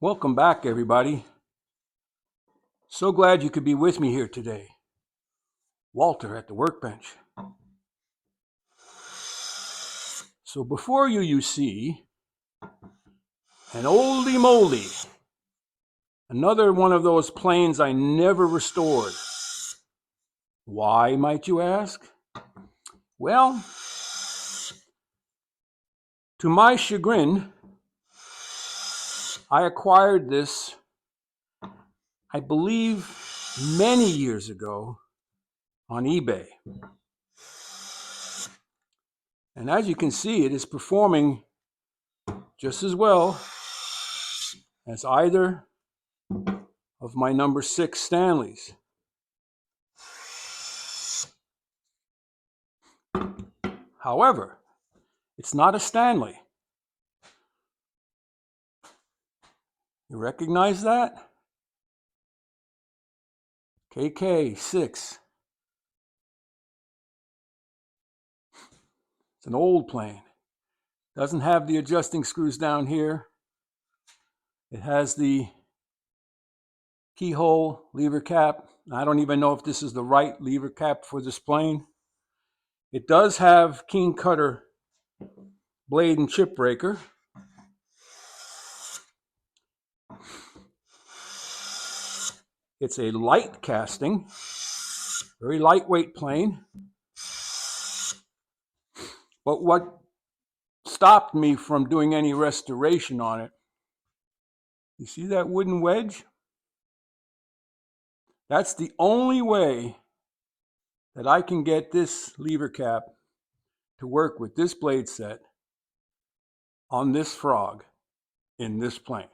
Welcome back, everybody. So glad you could be with me here today. Walter at the workbench. So before you see an oldie moldy, another one of those planes I never restored. Why, might you ask? Well, to my chagrin, I acquired this, I believe, many years ago on eBay. And as you can see, it is performing just as well as either of my number 6 Stanleys. However, it's not a Stanley. You recognize that? KK6. It's an old plane. Doesn't have the adjusting screws down here. It has the keyhole lever cap. I don't even know if this is the right lever cap for this plane. It does have Keen Kutter blade and chip breaker. It's a light casting, very lightweight plane. But what stopped me from doing any restoration on it, you see that wooden wedge? That's the only way that I can get this lever cap to work with this blade set on this frog in this plane.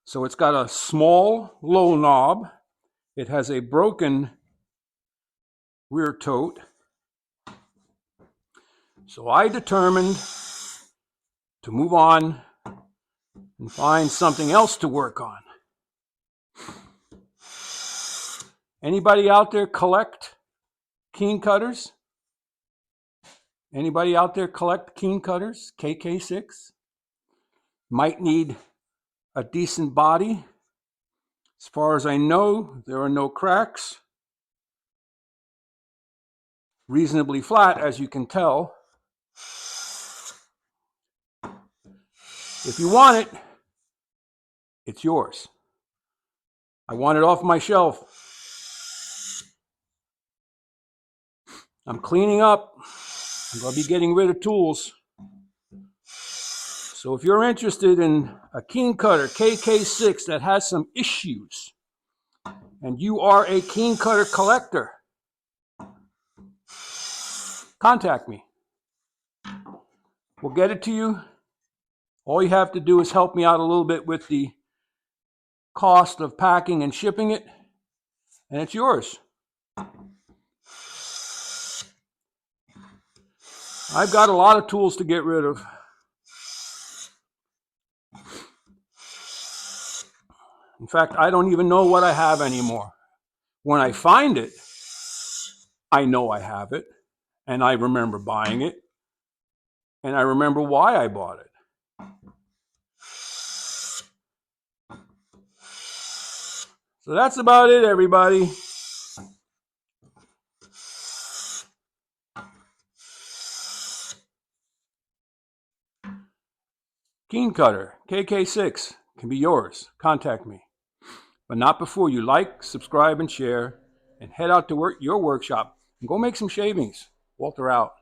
So it's got a small low knob. It has a broken rear tote. So I determined to move on and find something else to work on. Anybody out there collect Keen Kutters? Anybody out there collect Keen Kutters? KK6? Might need a decent body. As far as I know, there are no cracks. Reasonably flat, as you can tell. If you want it, it's yours. I want it off my shelf. I'm cleaning up. I'm going to be getting rid of tools. So if you're interested in a Keen Kutter KK6 that has some issues, and you are a Keen Kutter collector, contact me. We'll get it to you. All you have to do is help me out a little bit with the cost of packing and shipping it, and it's yours. I've got a lot of tools to get rid of. In fact, I don't even know what I have anymore. When I find it, I know I have it, and I remember buying it, and I remember why I bought it. So that's about it, everybody. Keen Kutter KK6 can be yours. Contact me. But not before you like, subscribe, and share, and head out to your workshop and go make some shavings. Walter out.